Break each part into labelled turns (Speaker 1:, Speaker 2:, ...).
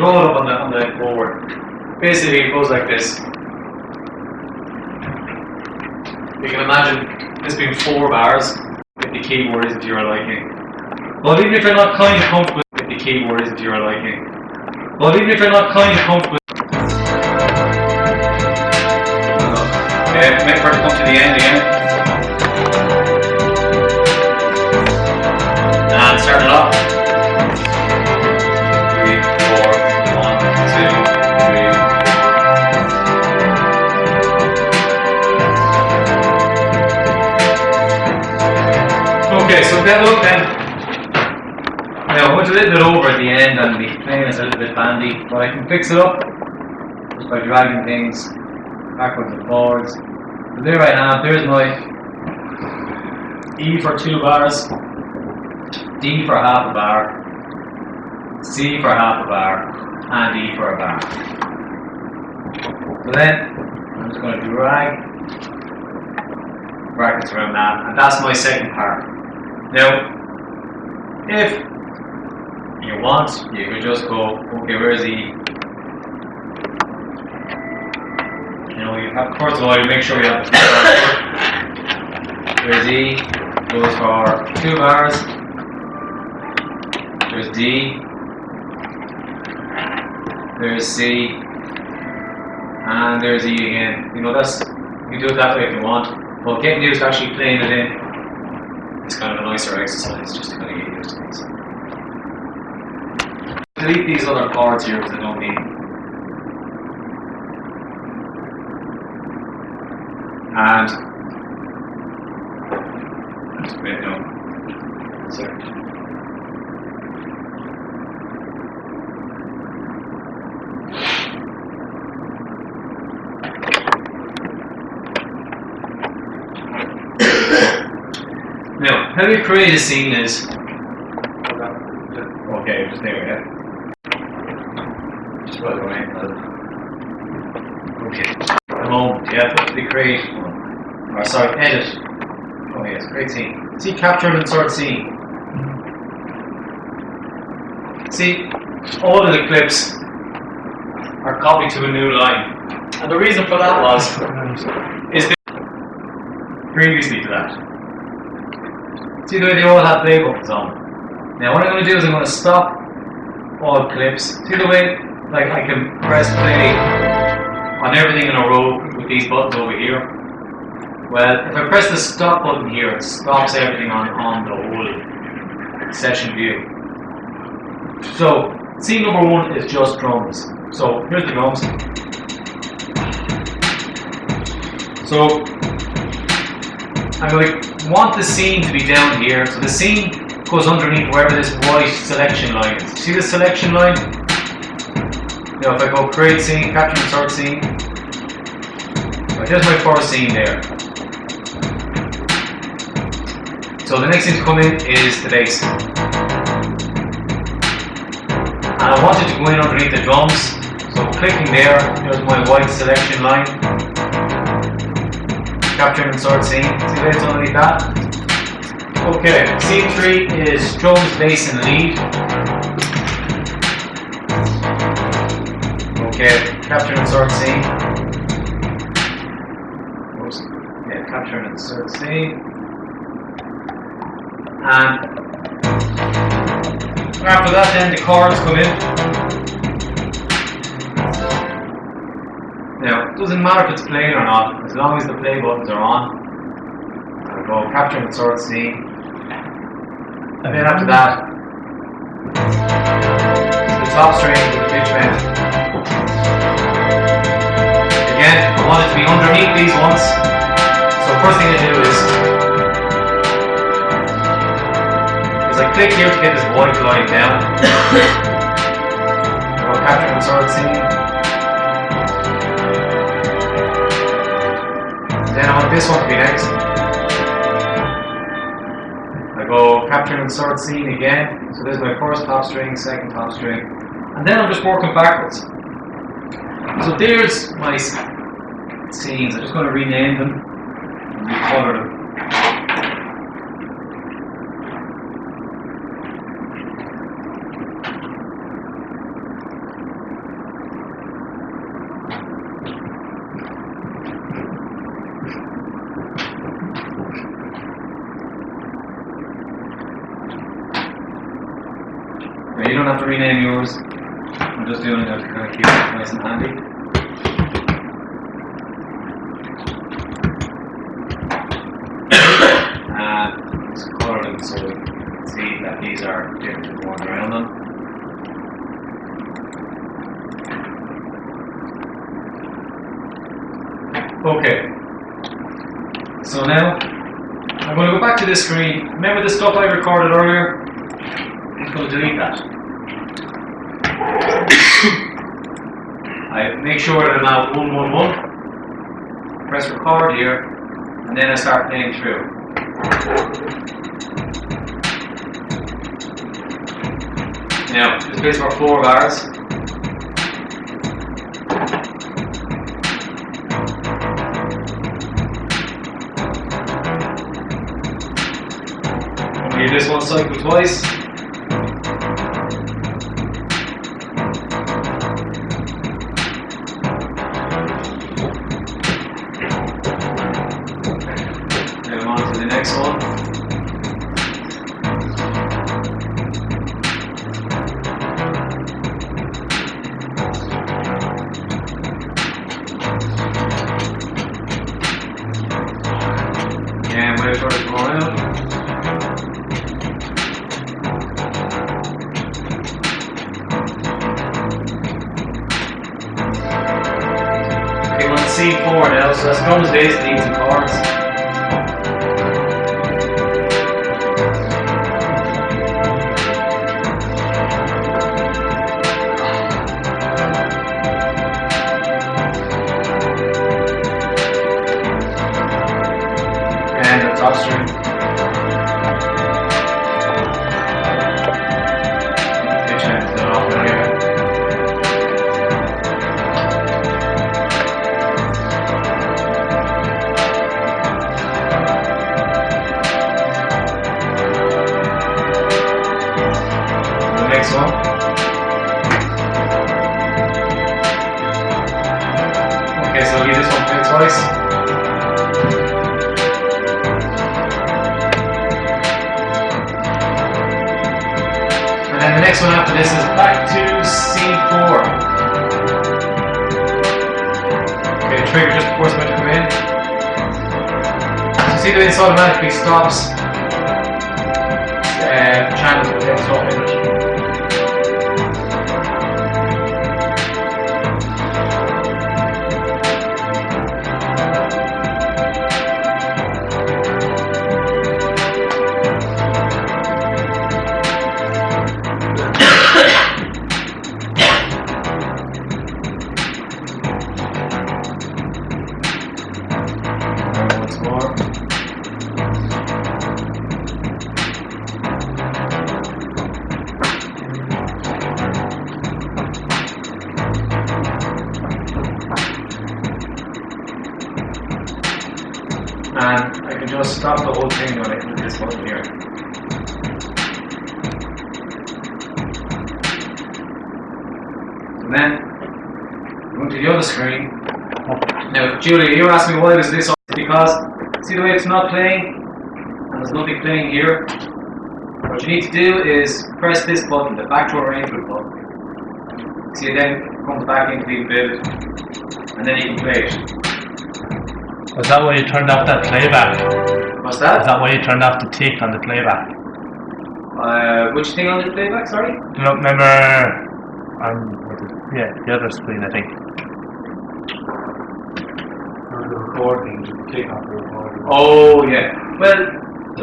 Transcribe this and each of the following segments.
Speaker 1: roll it up on the board. Basically, it goes like this. You can imagine this being 4 bars if the keyword is to your liking. But even if you're not kind of comfortable if the keyword is to your liking. But even if you're not kind of comfortable. Okay, wait for it to come to the end again. And start it off. 3, 4, 1, 2, 3. Okay, so that look then. Now I went a little bit over at the end and the playing is a little bit bandy, but I can fix it up just by dragging things backwards and forwards. So there I have, there's my E for 2 bars, D for half a bar, C for half a bar, and E for a bar. So then I'm just going to drag brackets around that, and that's my second part. Now, if you want, you could just go, okay, where's E? You know, you have, first of all, you make sure you have the there's E, goes for 2 bars. There's D. There's C. And there's E again. You know, that's, you can do it that way if you want. But getting used to actually playing it in is kind of a nicer exercise, just to kind of get used to things. Delete these other chords here because I don't need them. And just wait down. Sorry. Now, how you create a scene is okay, just there, yeah. Just right away. Okay. A moment, yeah, quickly create, or sorry, edit. Oh yes, create scene. See, capture and insert scene. See, all of the clips are copied to a new line. And the reason for that is previously to that. See the way they all have play buttons on. Now what I'm going to do is I'm going to stop all clips. See the way, like I can press play on everything in a row with these buttons over here? Well, if I press the stop button here, it stops everything on the whole session view. So, scene number 1 is just drums. So, here's the drums. So, I'm going to want the scene to be down here. So the scene goes underneath wherever this white selection line is. See the selection line? Now if I go create scene, capture and insert scene. Right, there's my first scene there. So the next thing to come in is the bass. And I want it to go in underneath the drums. So clicking there, there's my white selection line. Capture and insert scene. See where it's underneath that? Okay, scene 3 is drums, bass and lead. Okay, capture and insert scene. Oops. Yeah, capture and insert scene. And after that then the chords come in. Now, it doesn't matter if it's playing or not, as long as the play buttons are on. I'll go capture and insert scene. And then after that, the top string with the pitch bend. Again, I want it to be underneath these ones. So first thing I do is I click here to get this white line down. I'll capture and insert scene. Then I want this one to be next. I go capture and insert scene again. So there's my first top string, second top string. And then I'm just working backwards. So there's my scenes. I'm just going to rename them and recolor them. You don't have to rename yours. I'm just doing it to kind of keep it nice and handy. And just color them so we can see that these are different to the ones around them. Okay. So now I'm going to go back to this screen. Remember the stuff I recorded earlier? I'm going to delete that. I make sure that I'm now 111. Press record here, and then I start playing through. Now, this plays for 4 bars. Okay, this one cycle twice. Next one. And wait for it to go around. Okay, we're on C4 now, so that's going to basically easy chords. And the top string. Pitch and the off here. The next one. Okay, so leave this one played twice. And the next one after this is back to C4. Okay, the trigger just before it's about to come in. So see the way this automatically stops channels that don't stop in it. Once more. And I can just stop the whole thing when I click this button here. And then go to the other screen. Now, Julie, you were asking me why was this on? Because see the way it's not playing, and there's nothing playing here. What you need to do is press this button, the back to arrangement button. See, it then comes back into the build, and then you can play it.
Speaker 2: Was that why you turned off that playback?
Speaker 1: What's that?
Speaker 2: Is that why you turned off the tick on the playback?
Speaker 1: Which thing on the playback? Sorry.
Speaker 2: Do you remember? Yeah, the other screen, I think.
Speaker 3: The recording, click on the recording.
Speaker 1: Oh yeah. Well,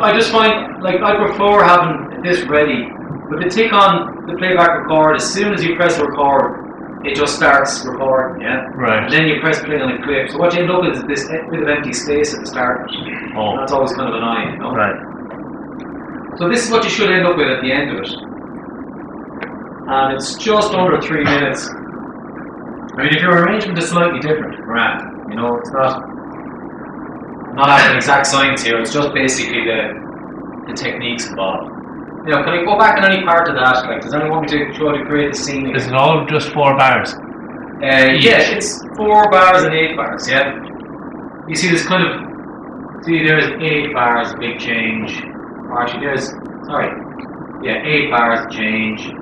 Speaker 1: I just find like I prefer having this ready. But the tick on the playback record, as soon as you press record, it just starts recording. Yeah.
Speaker 2: Right.
Speaker 1: And then you press play on the clip. So what you end up with is this bit of empty space at the start.
Speaker 2: Oh.
Speaker 1: And that's always kind of annoying, you know?
Speaker 2: Right.
Speaker 1: So this is what you should end up with at the end of it. And it's just under 3 minutes. I mean, if your arrangement is slightly different, grand. You know, it's not having exact science here. It's just basically the techniques involved. You know, can I go back on any part of that? Like, does anyone want me to show how to create the scene?
Speaker 2: Is it all just 4 bars?
Speaker 1: Yeah, it's 4 bars and 8 bars. Yeah. You see this kind of. See, there's 8 bars, big change. Or actually, there's 8 bars change.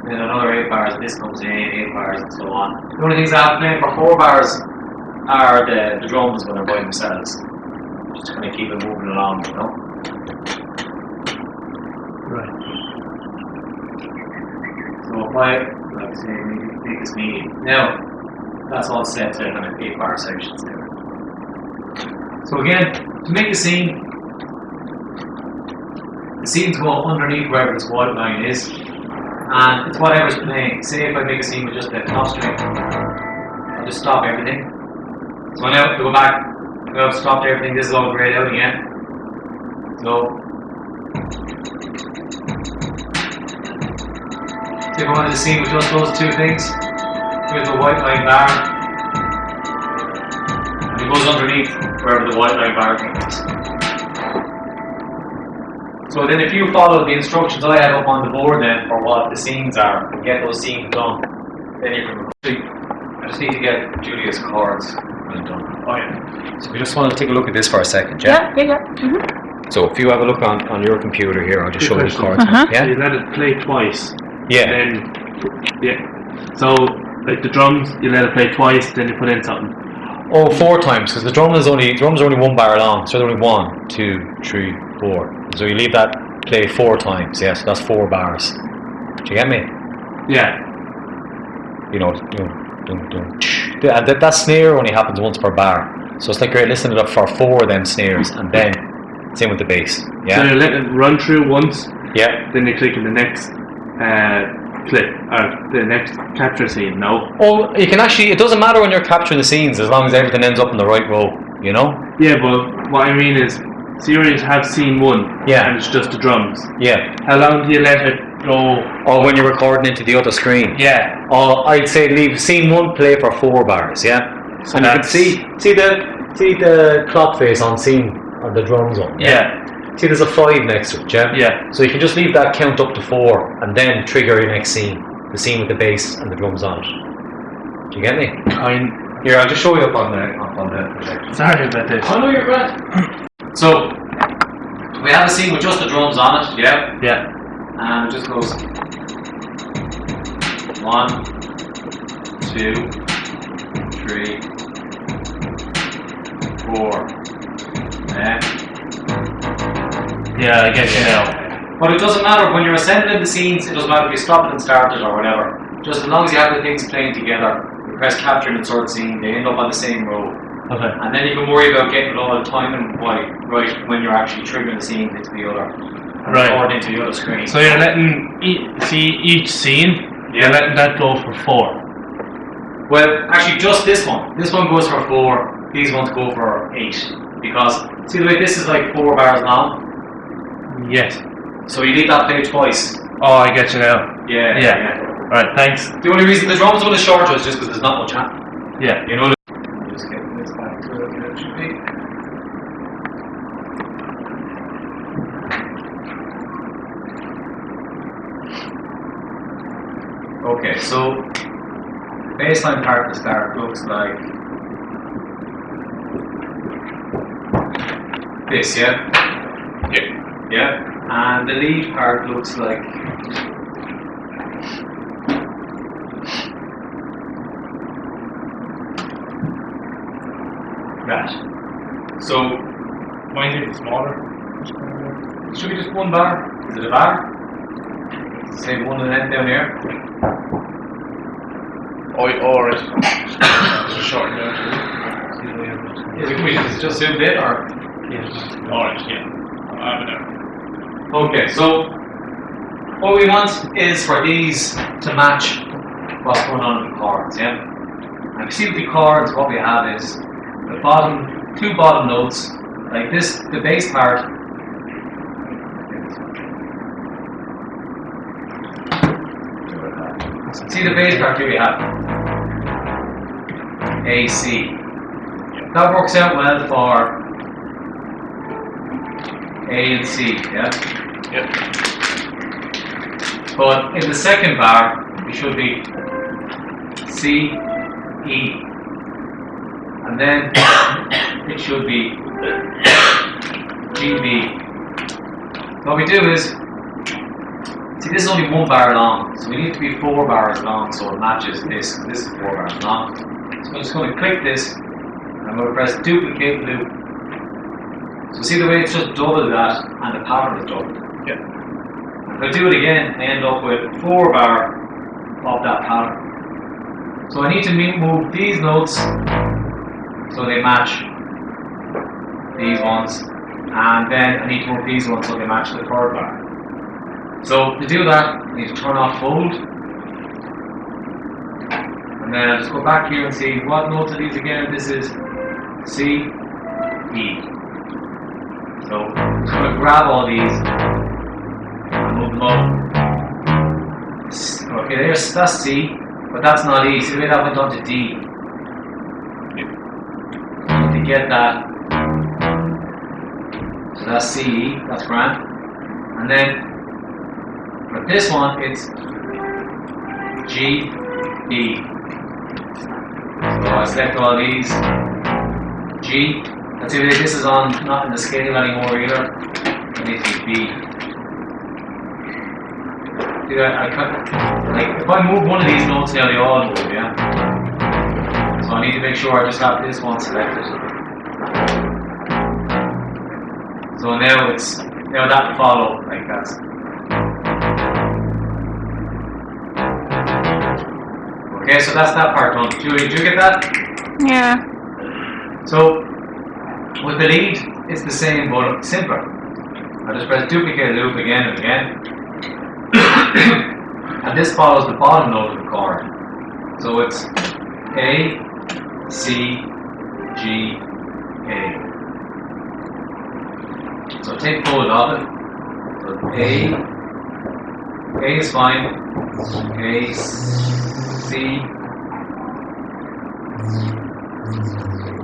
Speaker 1: then another 8 bars, this comes in, 8 bars, and so on. The only things that I'm playing for 4 bars are the drums when they're by themselves. Just to kind of keep it moving along, you know?
Speaker 2: Right.
Speaker 1: So if I, like say, maybe take this medium. Now, that's all set to kind of 8 bar sections there. So again, to make the scenes go underneath wherever this white line is, and it's whatever's playing. Say if I make a scene with just the top string, I'll just stop everything. So now to go back, I've stopped everything, this is all grayed out again. So if I wanted to scene with just those two things, here's the white line bar, and it goes underneath wherever the white line bar is. So then if you follow the instructions I have up on the board then for what the scenes are and get those scenes done, then you can I just need to get Julia's chords done. Oh yeah. So we just want to take a look at this for a second,
Speaker 4: Yeah. Mm-hmm.
Speaker 1: So if you have a look on your computer here, I'll just show you the chords.
Speaker 3: So you let it play twice.
Speaker 1: Yeah.
Speaker 3: Then, so like the drums, you let it play twice, then you put in something.
Speaker 1: Oh, 4 times, because the drums are only 1 bar long, so they're only 1, 2, 3, 4. So you leave that play 4 times, yeah, so that's 4 bars. Do you get me?
Speaker 3: Yeah.
Speaker 1: You know, and that snare only happens once per bar. So it's like you're listening to it for 4 then snares, and then same with the bass. Yeah.
Speaker 3: So you let it run through once.
Speaker 1: Yeah.
Speaker 3: Then you click in the next clip, or the next capture scene. No.
Speaker 1: Oh, you can actually. It doesn't matter when you're capturing the scenes as long as everything ends up in the right row. You know.
Speaker 3: Yeah, but what I mean is, series have scene 1.
Speaker 1: Yeah.
Speaker 3: And it's just the drums.
Speaker 1: Yeah.
Speaker 3: How long do you let it go?
Speaker 1: Or when you're recording into the other screen.
Speaker 3: Yeah.
Speaker 1: Or I'd say leave scene 1 play for 4 bars. Yeah.
Speaker 3: So
Speaker 1: and you can see the clock face on scene on the drum zone.
Speaker 3: Yeah.
Speaker 1: See, there's a 5 next to it, yeah?
Speaker 3: Yeah.
Speaker 1: So you can just leave that count up to 4 and then trigger your next scene. The scene with the bass and the drums on it. Do you get me? Here, I'll just show you up on the projector.
Speaker 3: Sorry about this.
Speaker 1: Oh no, you're grand. So, we have a scene with just the drums on it, yeah?
Speaker 3: Yeah.
Speaker 1: And it just goes 1, 2, 3, 4.
Speaker 3: Yeah, I get you now.
Speaker 1: But it doesn't matter when you're assembling the scenes, it doesn't matter if you stop it and start it or whatever. Just as long as you have the things playing together, you press capture and insert scene, they end up on the same row.
Speaker 3: Okay.
Speaker 1: And then you can worry about getting it all the time and right when you're actually triggering the scenes into the other, or into the other screen.
Speaker 3: So you're letting each scene, you're letting that go for 4.
Speaker 1: Well, actually just this one. This one goes for 4, these ones go for 8. Because, see the way this is like 4 bars long?
Speaker 3: Yes.
Speaker 1: So you leave that play twice.
Speaker 3: Oh, I get you now.
Speaker 1: Yeah.
Speaker 3: Alright, thanks.
Speaker 1: The only reason the drums one is shorter is just because there's not much happening.
Speaker 3: Yeah.
Speaker 1: You know. Just get this back to where it should be. Okay, so the baseline part of the start looks like this, yeah? Yeah. And the lead part looks like that. So,
Speaker 2: Mine's even smaller.
Speaker 1: should we just 1 bar? Is it a bar? Say 1 and then down here.
Speaker 2: Or it's just short down.
Speaker 1: Can we just zoom in or?
Speaker 2: Orange, yeah. I have it there.
Speaker 1: Okay, so what we want is for these to match what's going on in the chords, yeah? And you see with the chords, what we have is the bottom, 2 bottom notes, like this, the bass part. See the bass part here we have A, C. That works out well for A and C, yeah?
Speaker 2: Yep.
Speaker 1: But in the second bar, it should be C, E, and then it should be G, B. What we do is See, this is only 1 bar long, so we need to be 4 bars long so it matches this. This is 4 bars long. So I'm just going to click this, and I'm going to press duplicate loop. So see the way it's just doubled that, and the pattern is doubled.
Speaker 2: Yeah.
Speaker 1: If I do it again, I end up with 4 bar of that pattern. So I need to move these notes so they match these ones, and then I need to move these ones so they match the 3rd bar. So to do that, I need to turn off fold, and then I'll just go back here and see what notes are these again. This is C, E. So I'm just going to grab all these and move them up. Okay, that's C, but that's not E. See the way that went on to D. To get that, so that's C, E, that's grand. And then for this one, it's G, E. So I select all these. G. Let's see, this is on, not in the scale anymore either. It needs to be B. See that? I cut, like, if I move one of these notes now, they all move, yeah? So I need to make sure I just have this one selected. So now now that follow, like that's. Okay, so that's that part done. Julie, did you get that?
Speaker 4: Yeah.
Speaker 1: So with the lead, it's the same but simpler. I just press duplicate loop again and again. And this follows the bottom note of the chord. So it's A, C, G, A. So take hold of it. So A is fine. A, C,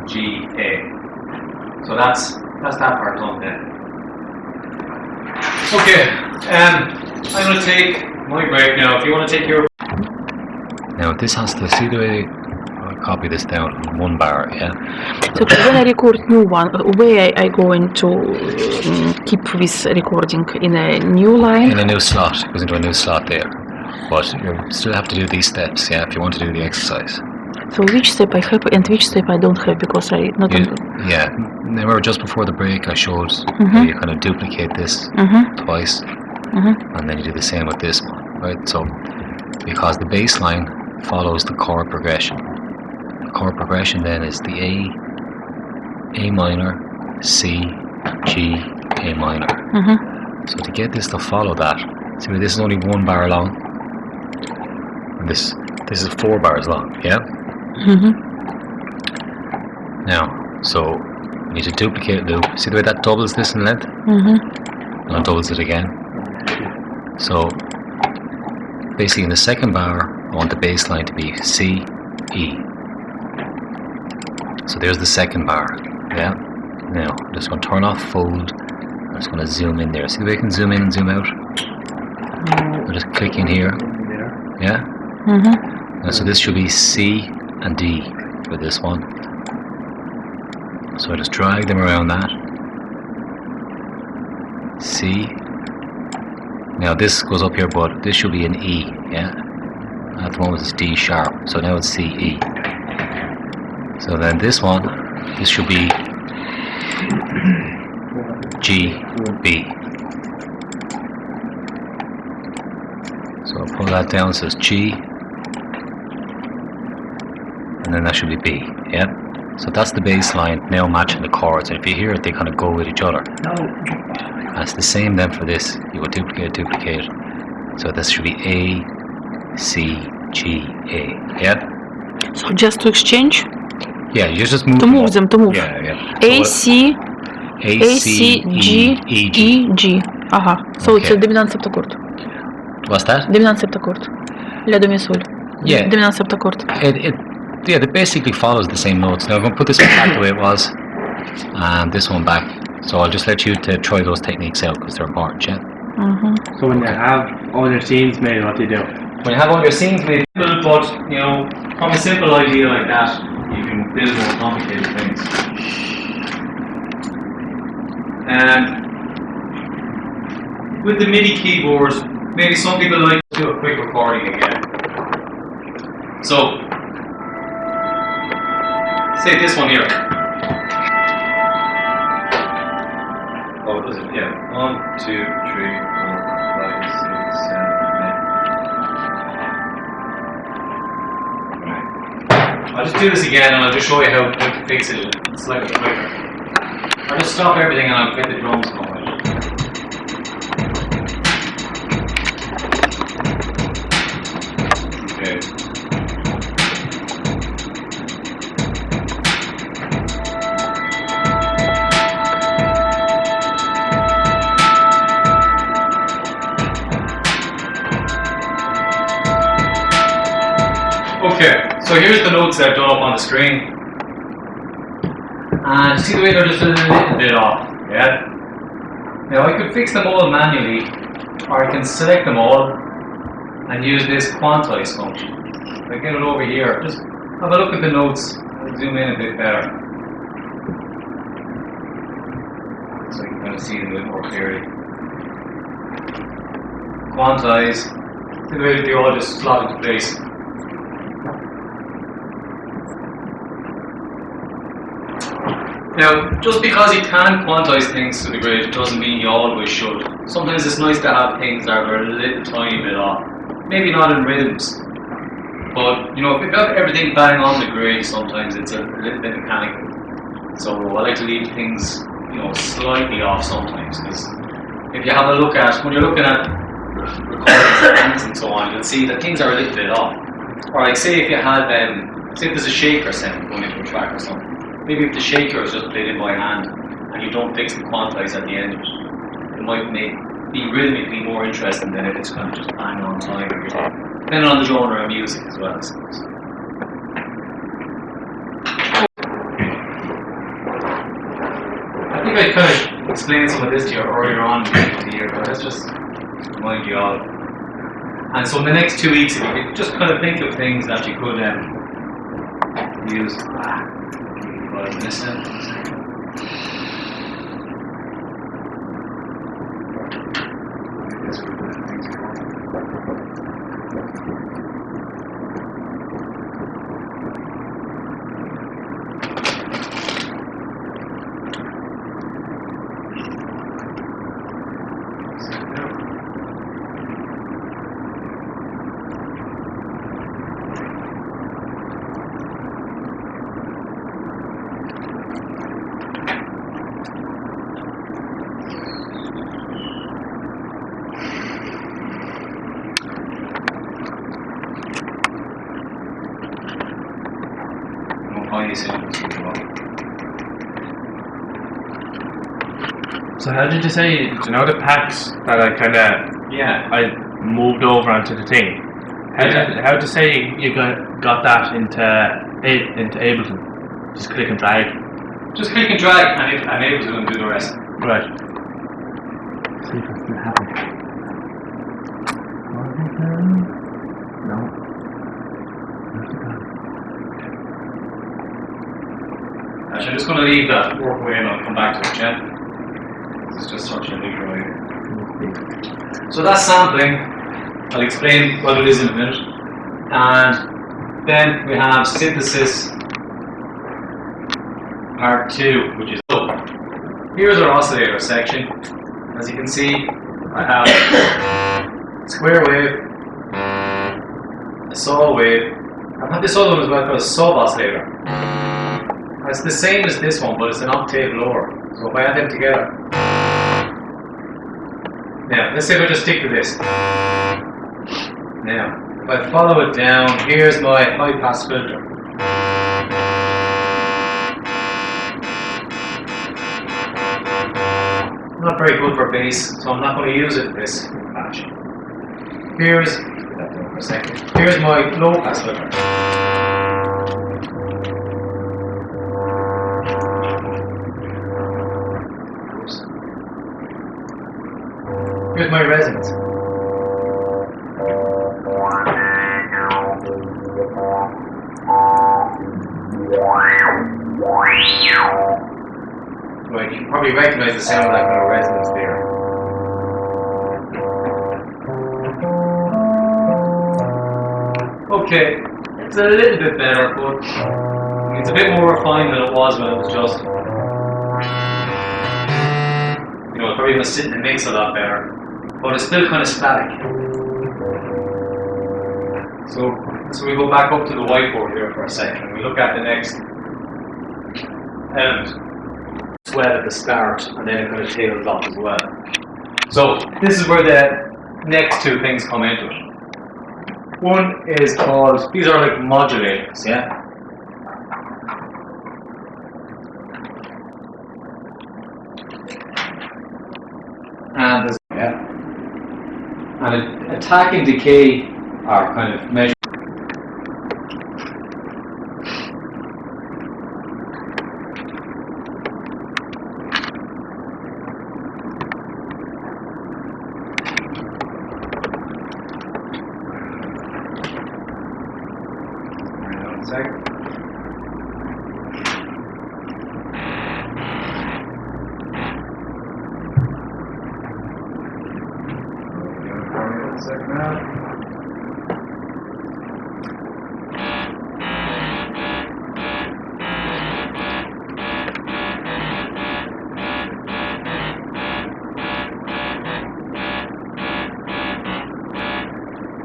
Speaker 1: G, A. So that's that part done then. Okay, I'm going to take my break now. If you want to take your.
Speaker 5: Now this has to see the way I copy this down in 1 bar, yeah?
Speaker 4: So when I record new one, where I going to keep this recording in a new line?
Speaker 5: In a new slot, it goes into a new slot there. But you still have to do these steps, yeah, if you want to do the exercise.
Speaker 4: So which step I have and which step I don't have because I not.
Speaker 5: Yeah, remember just before the break I showed how you kind of duplicate this twice, and then you do the same with this one, right? So because the bass line follows the chord progression. The chord progression then is the A minor, C, G, A minor. So to get this to follow that, see this is only 1 bar long, and this is 4 bars long, yeah? Now, so you need to duplicate loop. See the way that doubles this in length? And it doubles it again. So basically in the 2nd bar, I want the bass line to be C, E. So there's the 2nd bar, yeah? Now, I'm just going to turn off fold. I'm just going to zoom in there. See the way I can zoom in and zoom out? I'll just click in here, yeah? And so this should be C and D for this one. So I just drag them around that. C. Now this goes up here, but this should be an E, yeah? At the moment it's D sharp, so now it's C, E. So then this one, this should be G, B. So I'll pull that down, so it's G, and then that should be B, yeah? So that's the bass line now matching the chords, and if you hear it, they kind of go with each other. And it's the same then for this. You would duplicate. So this should be A, C, G, A, yeah?
Speaker 4: So just to exchange?
Speaker 5: Yeah, you just move
Speaker 4: to move them, to move.
Speaker 5: Yeah.
Speaker 4: A, C, G, E, G. Ага. So it's a dominant septachord.
Speaker 5: What's that?
Speaker 4: Dominant septachord. La do mi sol.
Speaker 5: Yeah.
Speaker 4: Dominant septachord.
Speaker 5: It basically follows the same notes. Now I'm going to put this one back the way it was, and this one back. So I'll just let you to try those techniques out because they're important, yeah?
Speaker 2: So when you have all your scenes made, what do you do?
Speaker 1: When you have all your scenes made, but you know, from a simple idea like that, you can build more complicated things. And with the MIDI keyboards, maybe some people like to do a quick recording again. So, say this one here. Oh, does it? Yeah. 1, 2, 3, 4, 5, 6, 7, 8. I'll just do this again and I'll just show you how to fix it slightly quicker. I'll just stop everything and I'll get the drums going. Okay. Okay, so here's the notes that I've done up on the screen. And see the way they're just a little bit off, yeah? Now I could fix them all manually, or I can select them all and use this quantize function. If I get it over here, just have a look at the notes and zoom in a bit better. So you can kind of see them a bit more clearly. Quantize, see the way that they all just slot into place. Now, just because you can quantize things to the grid doesn't mean you always should. Sometimes it's nice to have things that are a little tiny bit off. Maybe not in rhythms, but you know, if you've got everything bang on the grid, sometimes it's a little bit mechanical. So I like to leave things, you know, slightly off sometimes. Because if you have a look at, when you're looking at recordings and so on, you'll see that things are a little bit off. Or like say if you had, say if there's a shaker sound going into a track or something. Maybe if the shaker is just played in by hand and you don't fix the quantize at the end of it, it might be rhythmically more interesting than if it's kind of just bang on time every time. Depending on the genre of music as well, I suppose. I think I kind of explained some of this to you earlier on in the year, but let's just remind you all. And so in the next 2 weeks, if you could just kind of think of things that you could use. Listen.
Speaker 3: So how did you say, do you know the packs that I kind of, I moved over onto the thing? How did you say you got that into Ableton? Just click and drag?
Speaker 1: Just click and drag and Ableton do the rest.
Speaker 3: Right. See if it's still happening. No.
Speaker 1: Actually, I'm just going to leave that work away and I'll come back to it, yeah? It's just such a big way. So that's sampling. I'll explain what it is in a minute. And then we have synthesis part 2, which is here's our oscillator section. As you can see, I have square wave, a saw wave. I've had this other one as well called a sub oscillator. It's the same as this one, but it's an octave lower. So if I add them together. Now, let's say if I just stick to this. Now, if I follow it down, here's my high pass filter. Not very good for bass, so I'm not going to use it in this patch. Here's, put that down for a second. Here's my low pass filter. Here's my resonance. Right, you can probably recognize the sound of that kind of resonance there. okay, it's a little bit better, but it's a bit more refined than it was when it was just. You know, it's probably going to sit in the mix a lot better, but it's still kind of static. So we go back up to the whiteboard here for a second, and we look at the next element. Swell at the start, and then it kind of tails off as well. So this is where the next two things come into it. One is called, these are like modulators, yeah? And there's, yeah. And attack and decay are kind of measured.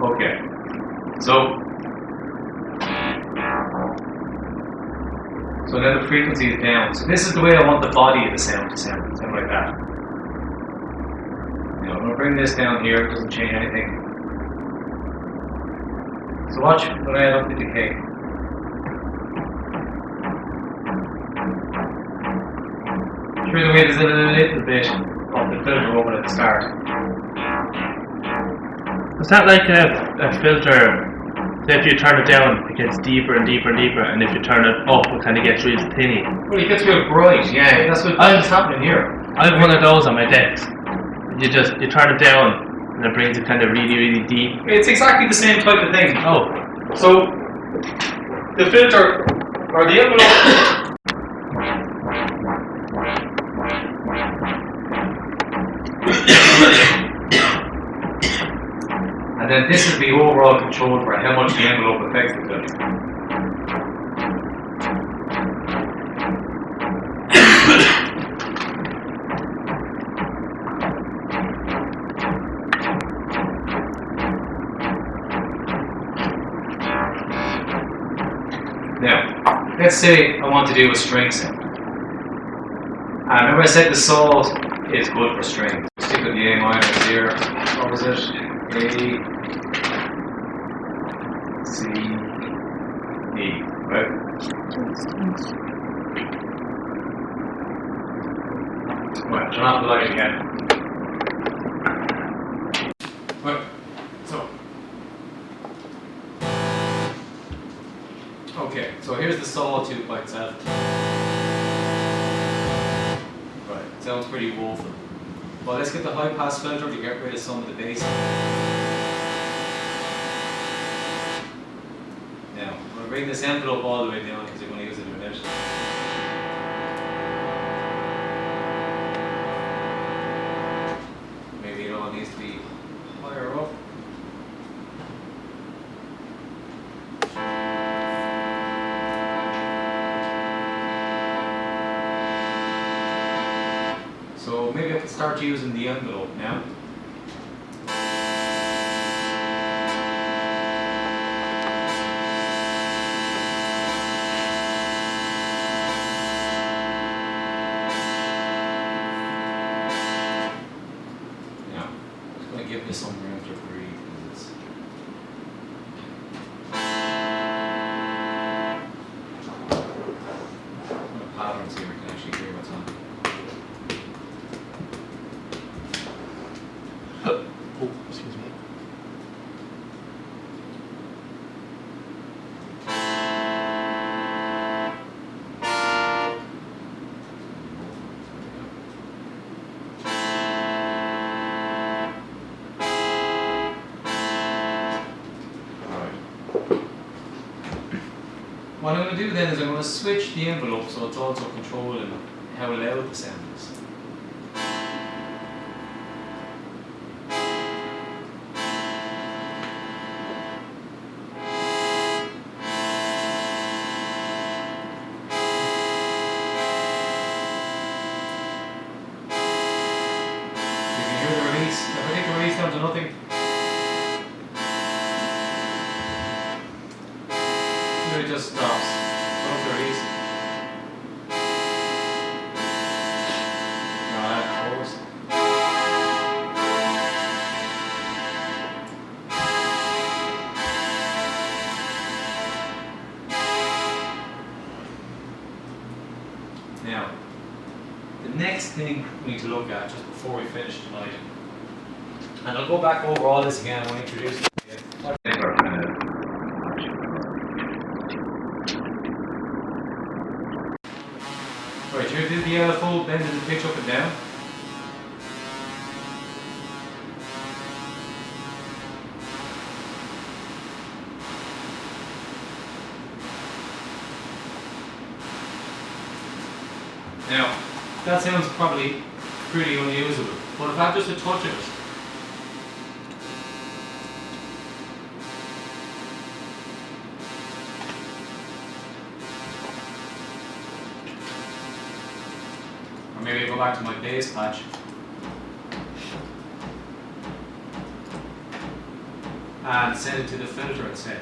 Speaker 1: Okay, so then the frequency is down. So this is the way I want the body of the sound to sound, something like that. You know, I'm going to bring this down here, it doesn't change anything. So watch when I add up the decay. Through the way there's a little bit of the filter open at the start.
Speaker 3: Is that like a filter? If you turn it down, it gets deeper and deeper and deeper, and if you turn it up, it kind of gets real thinny.
Speaker 1: Well, it gets real bright, yeah. That's what's happening here.
Speaker 3: I have one of those on my decks. You turn it down, and it brings it kind of really, really deep.
Speaker 1: It's exactly the same type of thing.
Speaker 3: Oh,
Speaker 1: so the filter or the envelope. And then this is the overall control for how much the envelope affects the filter. Now, let's say I want to do a string sound. And remember I said the saw is good for strings. Stick with the A minor here. What was it? A, C, E, right? Right, turn off the light again. Right, so. Okay, so here's the sawtooth by itself. Right, it sounds pretty woeful. Well, let's get the high pass filter to get rid of some of the bass. Now, I'm going to bring this envelope all the way down because you're going to use it in a minute. Maybe it all needs to be higher up. So maybe I can start using the envelope now. Now, I'm just going to give this some room to breathe. Patterns here, we can actually hear what's on.
Speaker 3: oh, excuse me.
Speaker 1: What I'm going to do then is I'm going to switch the envelope so it's also controlling how loud the sound is. release. If I take the release down to nothing, it just stops. Don't the release. No, that goes. Now, the next thing we need to look at just before we finish tonight, and I'll go back over all this again when I introduce it again. Right, here did the LFO bend in the pitch up and down. Now, that sounds probably pretty unusable, but if I have just a touch of it, or maybe I go back to my base patch and send it to the filter instead.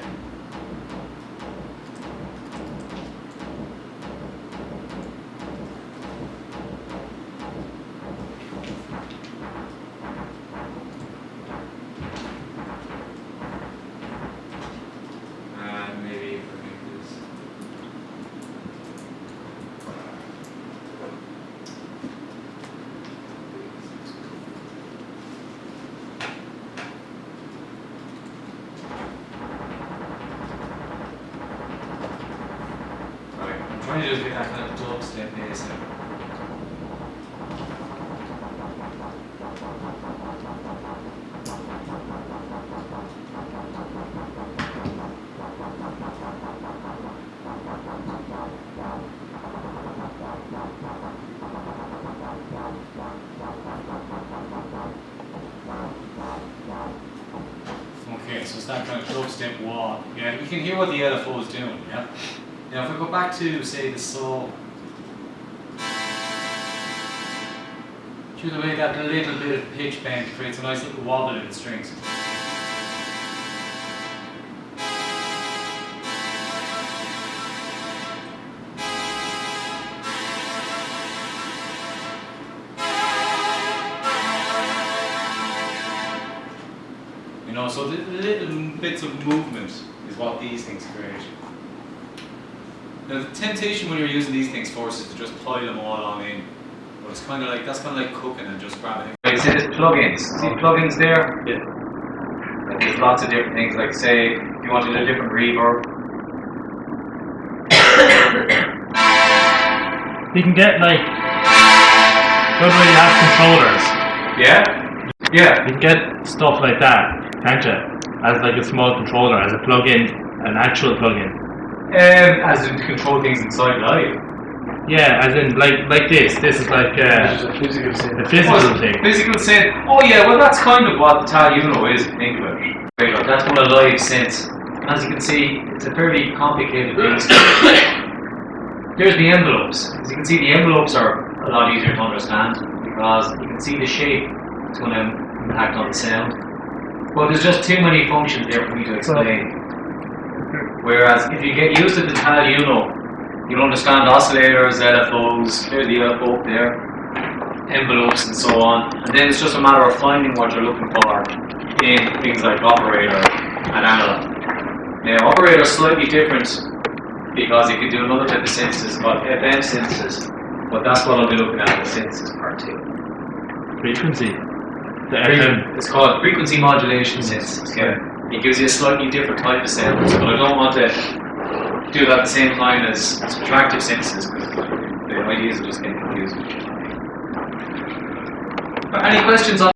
Speaker 1: Trying to just get that kind of dubstep bass in. Okay, so it's that kind of dubstep wall. Yeah, we can hear what the LFO is doing, yeah? Now if we go back to, say, the saw, through the way that little bit of pitch bend creates a nice little wobble in the strings. You know, so the little bits of movement is what these things create. Now the temptation when you're using these things first is to just pile them all on in. But it's kind of like, that's kind of like cooking and just grabbing it. Like say there's plugins. See plugins there?
Speaker 2: Yeah.
Speaker 1: Like there's lots of different things, like say if you wanted a different reverb.
Speaker 2: You can get like, good way you have controllers.
Speaker 1: Yeah? Yeah.
Speaker 2: You can get stuff like that, can't you? As like a small controller, as a plug-in, an actual plug-in.
Speaker 1: As in to control things inside live.
Speaker 2: Yeah, as in like this. This is like a physical thing.
Speaker 1: Physical synth. Oh yeah, well that's kind of what the Tal Uno is, if you think about it. Right, look, that's one of live synths. As you can see, it's a fairly complicated beast. Here's the envelopes. As you can see, the envelopes are a lot easier to understand because you can see the shape. It's going to impact on the sound. But there's just too many functions there for me to explain. Whereas if you get used to the Tal Uno, you'll understand oscillators, LFOs, there's the LFO up there, envelopes and so on. And then it's just a matter of finding what you're looking for in things like operator and analog. Now operator is slightly different because it can do another type of synthesis called FM synthesis. But that's what I'll be looking at in the synthesis part 2.
Speaker 2: Frequency. The FM.
Speaker 1: It's called frequency modulation synthesis. Yeah. It gives you a slightly different type of sound, but I don't want to do that at the same time as subtractive synthesis because the ideas are just getting confused. Any questions on